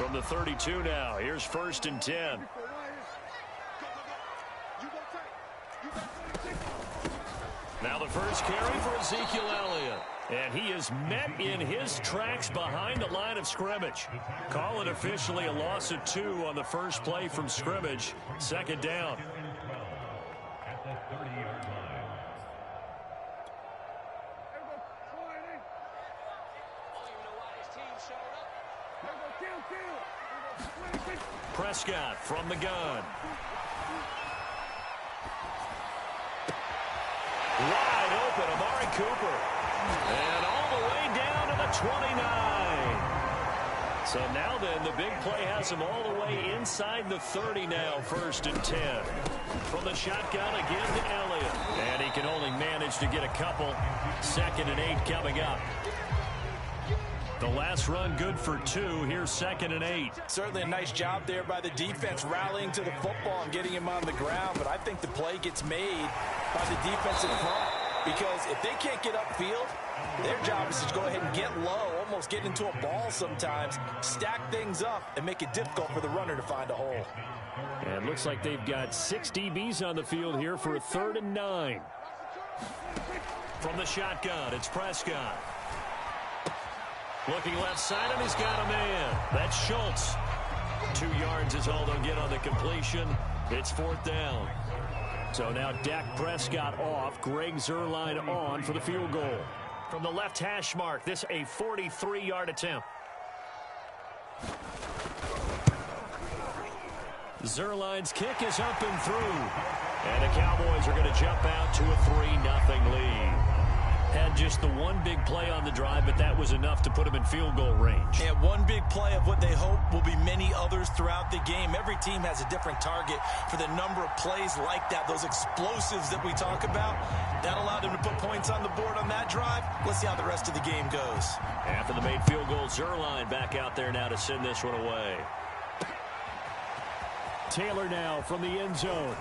From the 32 now, here's 1st and 10. Now the first carry for Ezekiel Elliott. And he is met in his tracks behind the line of scrimmage. Call it officially a loss of 2 on the first play from scrimmage. 2nd down. At the 30-yard line. Prescott from the gun. Wide open, Amari Cooper. And all the way down to the 29. So now then, the big play has him all the way inside the 30 now, 1st and 10. From the shotgun again to Elliott. And he can only manage to get a couple. 2nd and 8 coming up. The last run good for 2. Here's 2nd and 8. Certainly a nice job there by the defense rallying to the football and getting him on the ground. But I think the play gets made by the defensive front. Because if they can't get upfield, their job is to go ahead and get low, almost get into a ball sometimes, stack things up, and make it difficult for the runner to find a hole. And looks like they've got 6 DBs on the field here for a 3rd and 9. From the shotgun, it's Prescott. Looking left side, and he's got a man. That's Schultz. 2 yards is all they'll get on the completion. It's 4th down. So now Dak Prescott off, Greg Zuerlein on for the field goal. From the left hash mark, this a 43-yard attempt. Zuerlein's kick is up and through. And the Cowboys are going to jump out to a 3-0 lead. Had just the one big play on the drive, but that was enough to put him in field goal range. And one big play of what they hope will be many others throughout the game. Every team has a different target for the number of plays like that, those explosives that we talk about. That allowed them to put points on the board on that drive. Let's see how the rest of the game goes. After the made field goal, Zuerlein back out there now to send this one away. Taylor now from the end zone.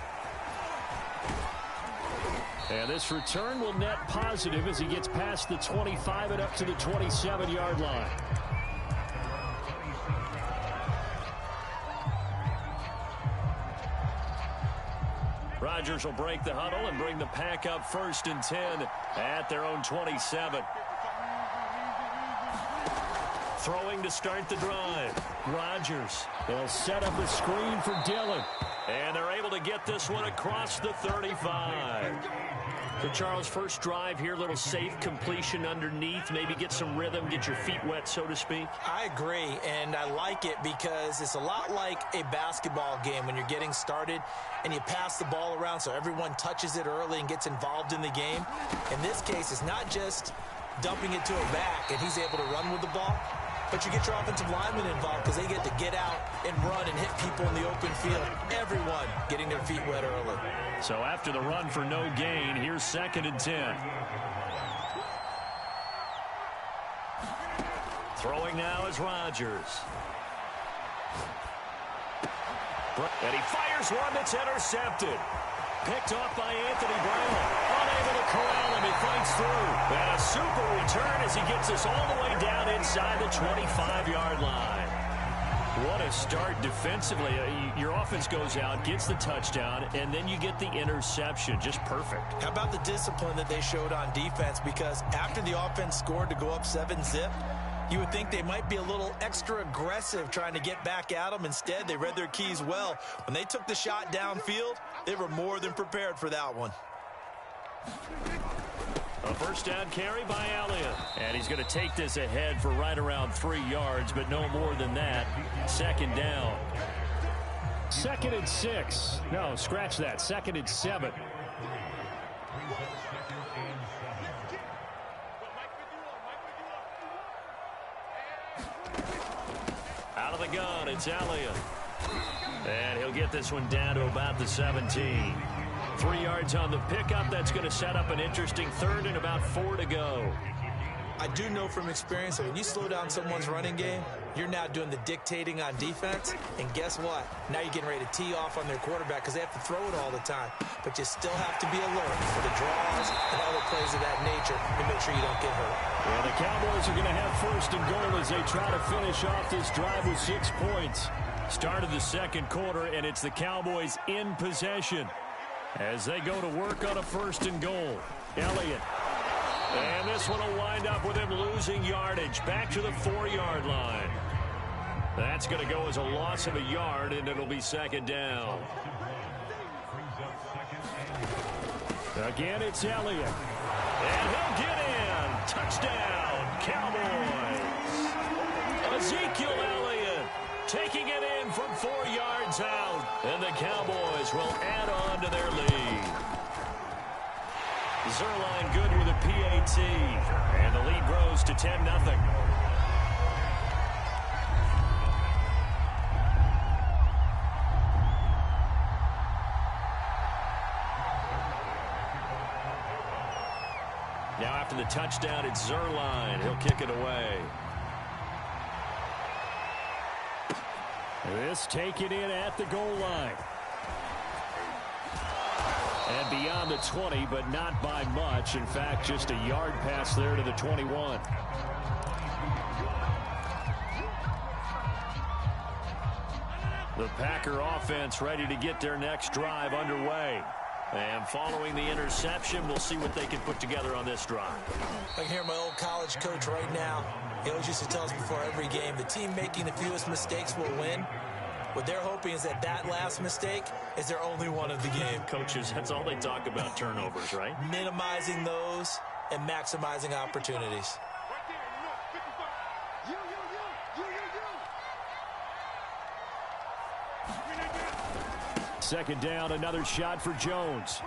And this return will net positive as he gets past the 25 and up to the 27-yard line. Rodgers will break the huddle and bring the pack up 1st and 10 at their own 27. Throwing to start the drive. Rodgers. They'll set up a screen for Dillon. And they're able to get this one across the 35. So Charles, first drive here, little safe completion underneath. Maybe get some rhythm, get your feet wet, so to speak. I agree, and I like it because it's a lot like a basketball game when you're getting started and you pass the ball around so everyone touches it early and gets involved in the game. In this case, it's not just dumping it to a back and he's able to run with the ball, but you get your offensive linemen involved because they get to get out and run and hit people in the open field. Everyone getting their feet wet early. So after the run for no gain, here's 2nd and 10. Throwing now is Rodgers. And he fires one that's intercepted. Picked off by Anthony Brown. Unable to corral him. He fights through. And a super return as he gets us all the way down inside the 25-yard line. What a start defensively. Your offense goes out, gets the touchdown, and then you get the interception. Just perfect. How about the discipline that they showed on defense? Because after the offense scored to go up 7-zip, you would think they might be a little extra aggressive trying to get back at them. Instead, they read their keys well. When they took the shot downfield, they were more than prepared for that one. A first down carry by Elliott. And he's going to take this ahead for right around 3 yards, but no more than that. 2nd down. 2nd and 6. No, scratch that. 2nd and 7. Out of the gun, it's Elliott. And he'll get this one down to about the 17. 3 yards on the pickup. That's going to set up an interesting 3rd and about 4 to go. I do know from experience that when you slow down someone's running game, you're now doing the dictating on defense. And guess what? Now you're getting ready to tee off on their quarterback because they have to throw it all the time. But you still have to be alert for the draws and other plays of that nature to make sure you don't get hurt. Yeah, the Cowboys are going to have first and goal as they try to finish off this drive with 6 points. Start of the second quarter, and it's the Cowboys in possession as they go to work on a first and goal. Elliott. And this one will wind up with him losing yardage back to the 4-yard line. That's going to go as a loss of a yard, and it'll be second down. Again, it's Elliott. And he'll get in. Touchdown, Cowboys. Ezekiel Elliott taking it in from 4 yards out. And the Cowboys will add on to their lead. Zerline good with a PAT. And the lead grows to 10-0. Now after the touchdown, it's Zerline. He'll kick it away. This taken in at the goal line. And beyond the 20, but not by much. In fact, just a yard pass there to the 21. The Packer offense ready to get their next drive underway. And following the interception, we'll see what they can put together on this drive. I can hear my old college coach right now. He always used to tell us before every game, the team making the fewest mistakes will win. What they're hoping is that that last mistake is their only one of the game. Coaches, that's all they talk about, turnovers, right? Minimizing those and maximizing opportunities. Second down, another shot for Jones.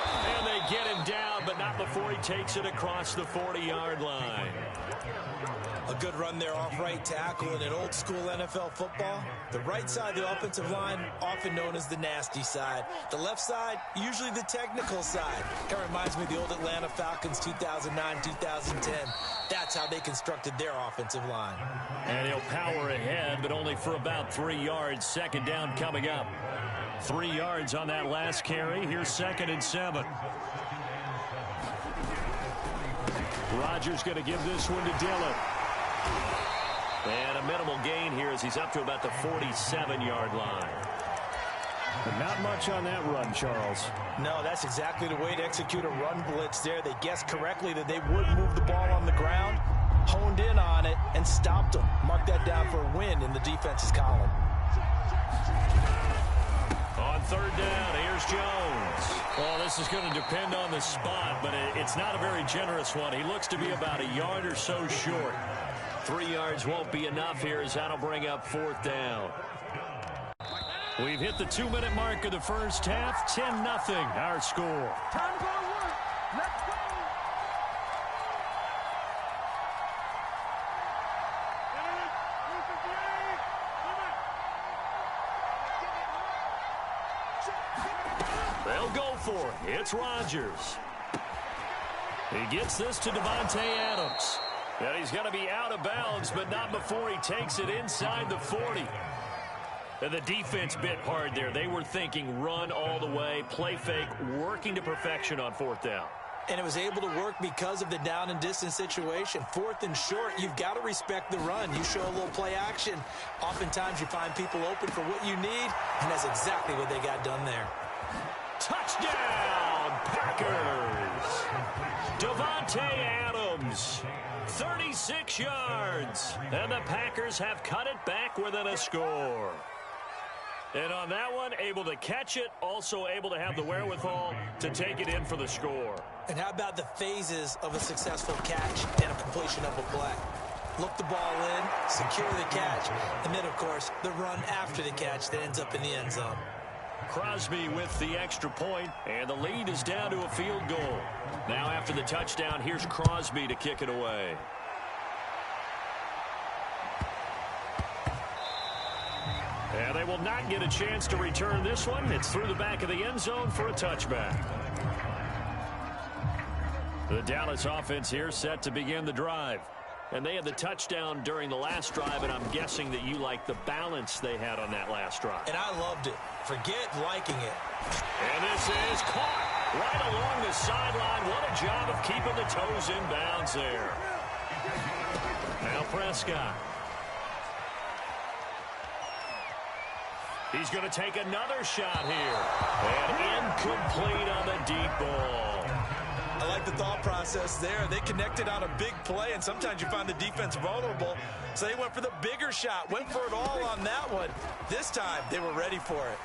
And they get him down, but not before he takes it across the 40-yard line. A good run there off right tackle in an old-school NFL football. The right side of the offensive line, often known as the nasty side. The left side, usually the technical side. It reminds me of the old Atlanta Falcons 2009-2010. That's how they constructed their offensive line. And he'll power ahead, but only for about 3 yards. Second down coming up. 3 yards on that last carry. Here's 2nd and 7. Rodgers going to give this one to Dillon. And a minimal gain here as he's up to about the 47-yard line. But not much on that run, Charles. No, that's exactly the way to execute a run blitz there. They guessed correctly that they would move the ball on the ground, honed in on it, and stopped them. Mark that down for a win in the defense's column. On third down, here's Jones. Well, this is going to depend on the spot, but it's not a very generous one. He looks to be about a yard or so short. 3 yards won't be enough here as that'll bring up 4th down. We've hit the 2-minute mark of the first half. 10-0 our score. Time to go to work. Let's go. They'll go for it. It's Rodgers. He gets this to Davante Adams. And he's going to be out of bounds, but not before he takes it inside the 40. And the defense bit hard there. They were thinking run all the way, play fake, working to perfection on 4th down. And it was able to work because of the down and distance situation. 4th and short, you've got to respect the run. You show a little play action. Oftentimes you find people open for what you need, and that's exactly what they got done there. Touchdown, Packers! Davante Adams, 36 yards. And the Packers have cut it back within a score. And on that one, able to catch it, also able to have the wherewithal to take it in for the score. And how about the phases of a successful catch and a completion of a play? Look the ball in, secure the catch, and then, of course, the run after the catch that ends up in the end zone. Crosby with the extra point, and the lead is down to a field goal. Now after the touchdown, here's Crosby to kick it away. And they will not get a chance to return this one. It's through the back of the end zone for a touchback. The Dallas offense here set to begin the drive. And they had the touchdown during the last drive, and I'm guessing that you like the balance they had on that last drive. And I loved it. Forget liking it. And this is caught right along the sideline. What a job of keeping the toes in bounds there. Now Prescott. He's going to take another shot here. And incomplete on the deep ball. I like the thought process there. They connected on a big play, and sometimes you find the defense vulnerable. So they went for the bigger shot, went for it all on that one. This time, they were ready for it.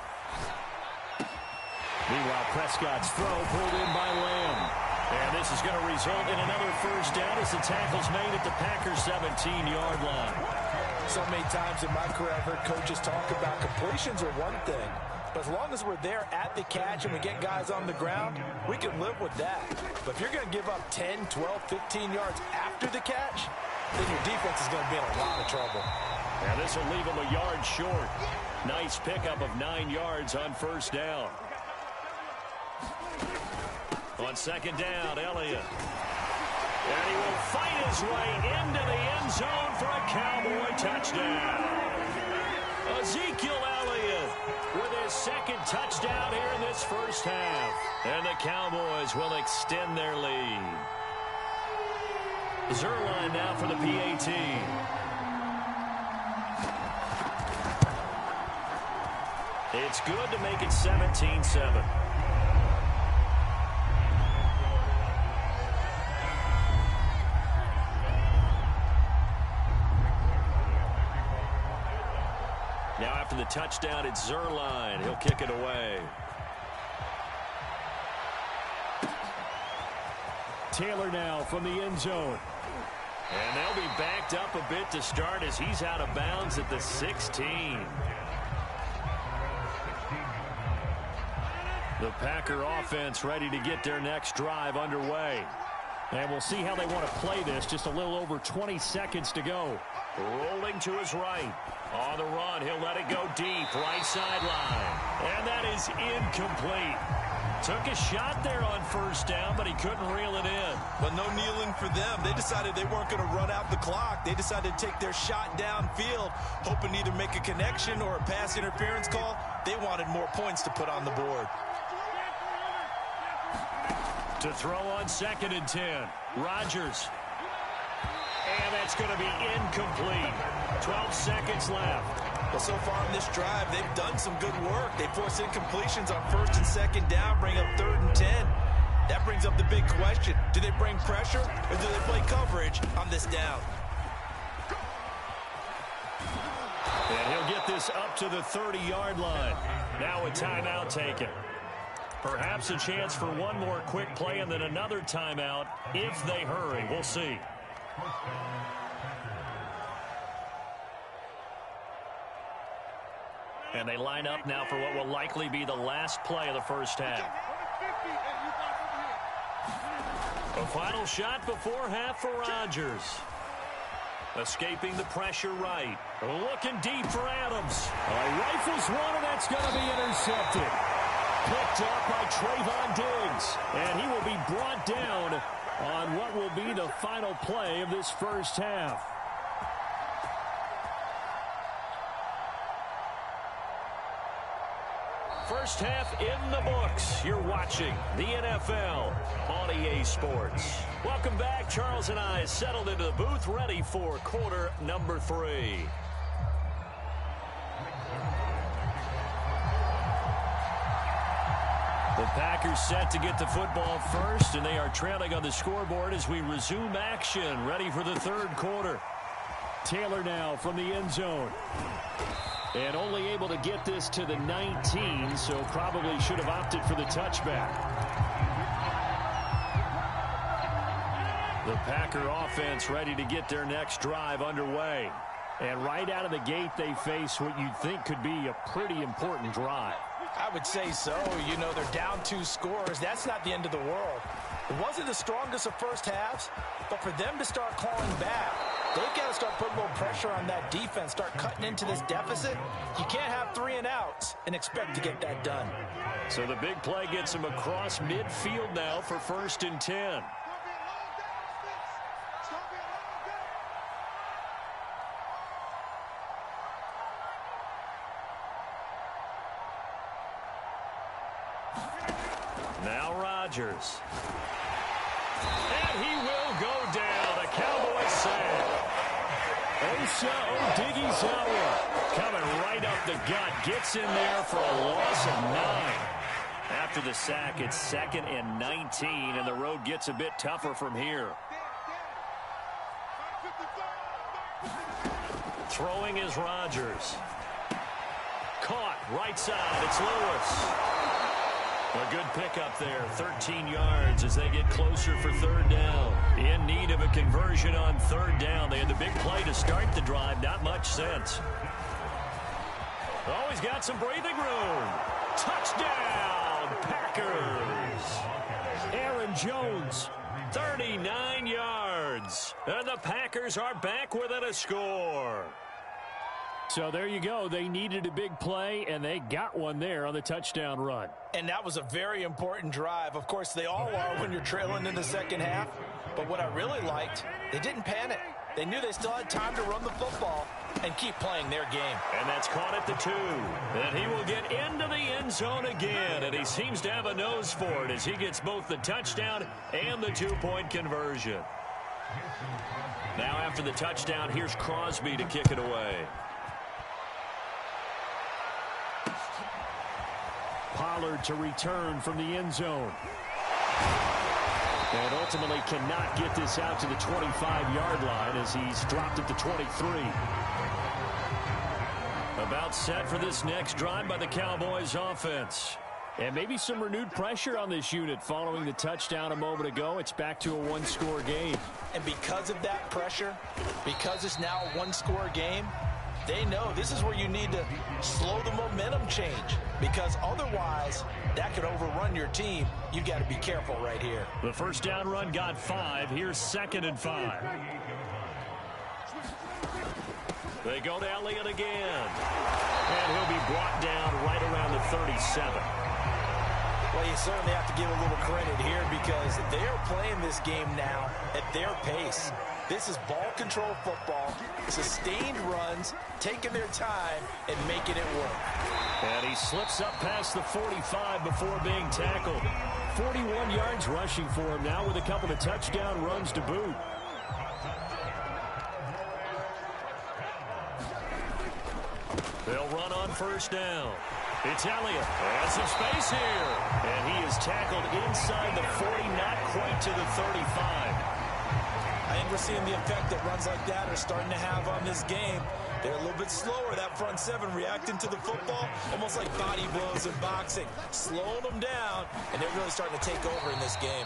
Meanwhile, Prescott's throw pulled in by Lamb. And this is going to result in another first down as the tackle's made at the Packers' 17-yard line. So many times in my career, I've heard coaches talk about completions are one thing. But as long as we're there at the catch and we get guys on the ground, we can live with that. But if you're going to give up 10, 12, 15 yards after the catch, then your defense is going to be in a lot of trouble. And this will leave them a yard short. Nice pickup of 9 yards on first down. On second down, Elliott. And he will fight his way into the end zone for a Cowboy touchdown. Ezekiel Elliott with his second touchdown here in this first half. And the Cowboys will extend their lead. Zerline now for the PAT. It's good to make it 17-7. Now after the touchdown, it's Zerline. He'll kick it away. Taylor now from the end zone. And they'll be backed up a bit to start as he's out of bounds at the 16. The Packer offense ready to get their next drive underway. And we'll see how they want to play this. Just a little over 20 seconds to go. Rolling to his right. On the run, he'll let it go deep, right sideline. And that is incomplete. Took a shot there on first down, but he couldn't reel it in. But no kneeling for them. They decided they weren't going to run out the clock. They decided to take their shot downfield, hoping to either make a connection or a pass interference call. They wanted more points to put on the board. To throw on 2nd and 10, Rodgers. And that's going to be incomplete. 12 seconds left. Well, so far in this drive, they've done some good work. They force incompletions on 1st and 2nd down, bring up 3rd and 10. That brings up the big question. Do they bring pressure or do they play coverage on this down? And he'll get this up to the 30-yard line. Now a timeout taken. Perhaps a chance for one more quick play and then another timeout if they hurry. We'll see. And they line up now for what will likely be the last play of the first half. A final shot before half for Rodgers. Escaping the pressure right. Looking deep for Adams. Rifles one, and that's going to be intercepted. Picked up by Trayvon Diggs. And he will be brought down on what will be the final play of this first half. First half in the books. You're watching the NFL on EA Sports. Welcome back. Charles and I settled into the booth, ready for quarter number 3. The Packers set to get the football first, and they are trailing on the scoreboard as we resume action, ready for the third quarter. Taylor now from the end zone. And only able to get this to the 19, so probably should have opted for the touchback. The Packer offense ready to get their next drive underway. And right out of the gate, they face what you'd think could be a pretty important drive. I would say so. You know, they're down 2 scores. That's not the end of the world. It wasn't the strongest of first halves, but for them to start clawing back, they've got to start putting a little pressure on that defense, start cutting into this deficit. You can't have 3 and outs and expect to get that done. So the big play gets him across midfield now for 1st and 10. Now Rodgers. And he will go down. A Cowboys sack. Osa Odighizuwa coming right up the gut. Gets in there for a loss of 9. After the sack, it's 2nd and 19, and the road gets a bit tougher from here. Throwing is Rodgers. Caught right side. It's Lewis. A good pickup there. 13 yards as they get closer for 3rd down. In need of a conversion on 3rd down. They had the big play to start the drive. Not much sense. Oh, he's got some breathing room. Touchdown, Packers. Aaron Jones, 39 yards. And the Packers are back within a score. So there you go. They needed a big play, and they got one there on the touchdown run. And that was a very important drive. Of course, they all are when you're trailing in the second half. But what I really liked, they didn't panic. They knew they still had time to run the football and keep playing their game. And that's caught at the 2. And he will get into the end zone again. And he seems to have a nose for it as he gets both the touchdown and the 2-point conversion. Now after the touchdown, here's Crosby to kick it away. Pollard to return from the end zone. And ultimately cannot get this out to the 25-yard line as he's dropped at the 23. About set for this next drive by the Cowboys offense. And maybe some renewed pressure on this unit following the touchdown a moment ago. It's back to a one-score game. And because of that pressure, because it's now a one-score game, they know this is where you need to slow the momentum change, because otherwise that could overrun your team. You've got to be careful right here. The first down run got 5. Here's 2nd and 5. They go to Elliott again. And he'll be brought down right around the 37. Well, you certainly have to give a little credit here because they are playing this game now at their pace. This is ball control football, sustained runs, taking their time and making it work. And he slips up past the 45 before being tackled. 41 yards rushing for him now with a couple of touchdown runs to boot. They'll run on first down. It's Elliott. Has some space here. And he is tackled inside the 40, not quite to the 35. I think we're seeing the effect that runs like that are starting to have on this game. They're a little bit slower, that front 7, reacting to the football, almost like body blows in boxing, slowing them down, and they're really starting to take over in this game.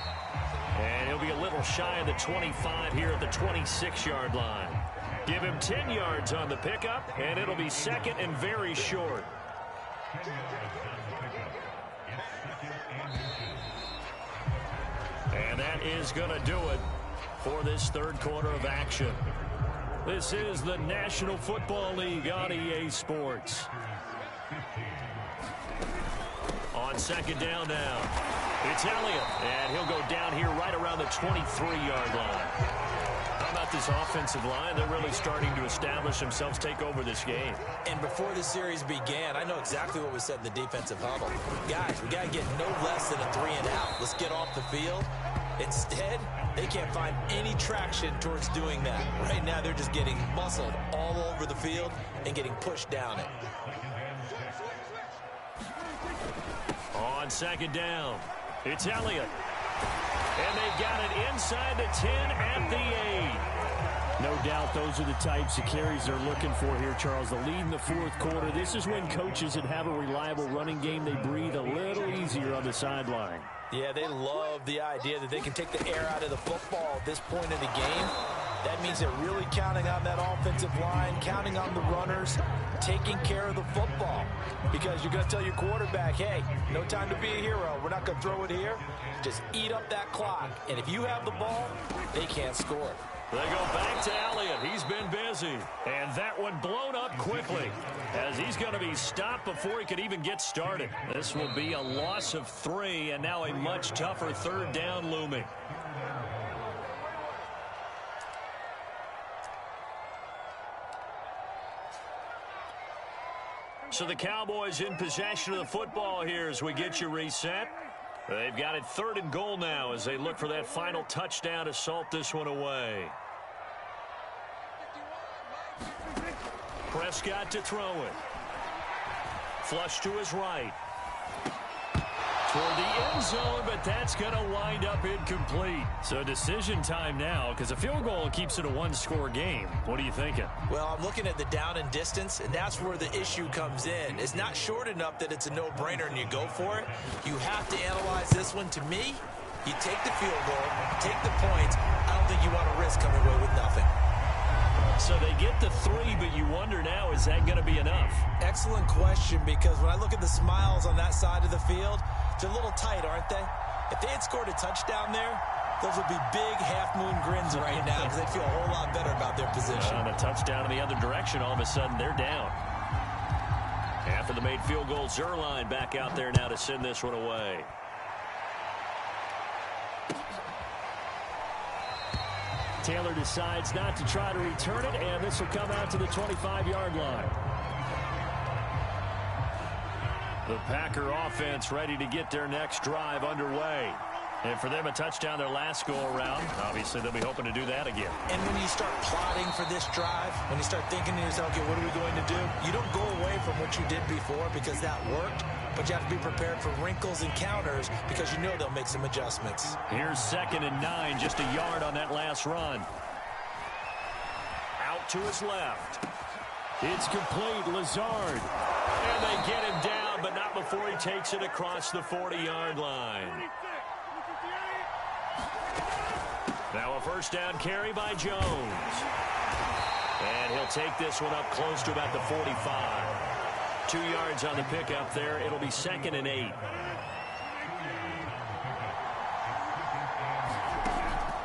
And he'll be a little shy of the 25 here at the 26-yard line. Give him 10 yards on the pickup, and it'll be 2nd and very short. And that is going to do it for this 3rd quarter of action. This is the National Football League on EA Sports. On 2nd down now, it's Elliott, and he'll go down here right around the 23-yard line. How about this offensive line? They're really starting to establish themselves, take over this game. And before the series began, I know exactly what was said in the defensive huddle. Guys, we got to get no less than a 3-and-out. Let's get off the field. Instead, they can't find any traction towards doing that. Right now, they're just getting muscled all over the field and getting pushed down it. On 2nd down, it's Elliott. And they got it inside the 10 at the 8. No doubt those are the types of carries they're looking for here, Charles. The lead in the 4th quarter. This is when coaches that have a reliable running game, they breathe a little easier on the sideline. Yeah, they love the idea that they can take the air out of the football at this point in the game. That means they're really counting on that offensive line, counting on the runners, taking care of the football. Because you're going to tell your quarterback, hey, no time to be a hero. We're not going to throw it here. Just eat up that clock. And if you have the ball, they can't score. They go back to Elliott. He's been busy. And that one blown up quickly as he's going to be stopped before he could even get started. This will be a loss of 3 and now a much tougher 3rd down looming. So the Cowboys in possession of the football here as we get you reset. They've got it 3rd and goal now as they look for that final touchdown to salt this one away. Prescott to throw it. Flush to his right. Toward the end zone, but that's going to wind up incomplete. So decision time now, because a field goal keeps it a one-score game. What are you thinking? Well, I'm looking at the down and distance, and that's where the issue comes in. It's not short enough that it's a no-brainer and you go for it. You have to analyze this one. To me, you take the field goal, take the points. I don't think you want to risk coming away with nothing. So they get the 3, but you wonder now, is that going to be enough? Excellent question, because when I look at the smiles on that side of the field, they're a little tight, aren't they? If they had scored a touchdown there, those would be big half-moon grins right now because they'd feel a whole lot better about their position. On a touchdown in the other direction, all of a sudden they're down. After the made field goal, Zerline back out there now to send this one away. Taylor decides not to try to return it, and this will come out to the 25-yard line. The Packer offense ready to get their next drive underway. And for them, a touchdown their last go-around. Obviously, they'll be hoping to do that again. And when you start plotting for this drive, when you start thinking to yourself, okay, what are we going to do? You don't go away from what you did before because that worked, but you have to be prepared for wrinkles and counters because you know they'll make some adjustments. Here's 2nd and 9, just a yard on that last run. Out to his left. It's complete, Lazard. And they get him down, but not before he takes it across the 40-yard line. Now a first down carry by Jones. And he'll take this one up close to about the 45. 2 yards on the pickup there. It'll be 2nd and 8.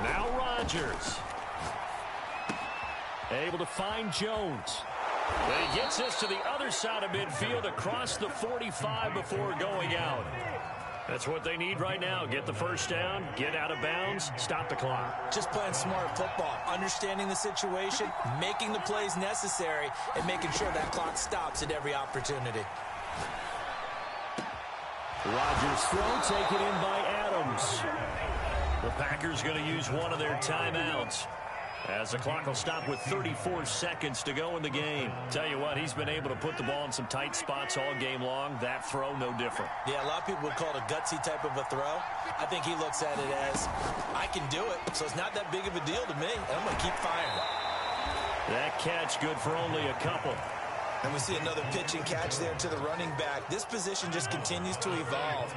Now Rodgers. Able to find Jones. But he gets this to the other side of midfield across the 45 before going out. That's what they need right now. Get the first down, get out of bounds, stop the clock. Just playing smart football, understanding the situation, making the plays necessary, and making sure that clock stops at every opportunity. Rodgers throw taken in by Adams. The Packers going to use one of their timeouts, as the clock will stop with 34 seconds to go in the game. Tell you what, he's been able to put the ball in some tight spots all game long. That throw, no different. Yeah, a lot of people would call it a gutsy type of a throw. I think he looks at it as, I can do it, so it's not that big of a deal to me, and I'm going to keep firing. That catch good for only a couple. And we see another pitch and catch there to the running back. This position just continues to evolve.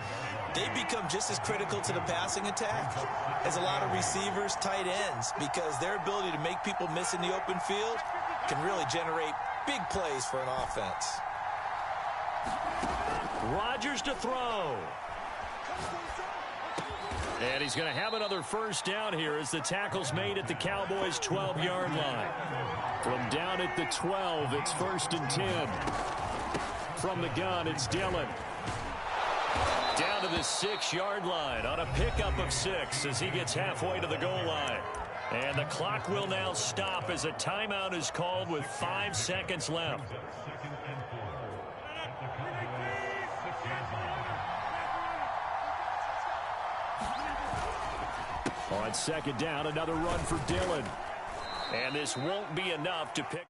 They become just as critical to the passing attack as a lot of receivers, tight ends, because their ability to make people miss in the open field can really generate big plays for an offense. Rodgers to throw. And he's going to have another first down here as the tackle's made at the Cowboys' 12-yard line. From down at the 12, it's 1st and 10. From the gun, it's Dillon. Down to the 6-yard line on a pickup of 6 as he gets halfway to the goal line. And the clock will now stop as a timeout is called with 5 seconds left. On 2nd down, another run for Dillon. And this won't be enough to pick.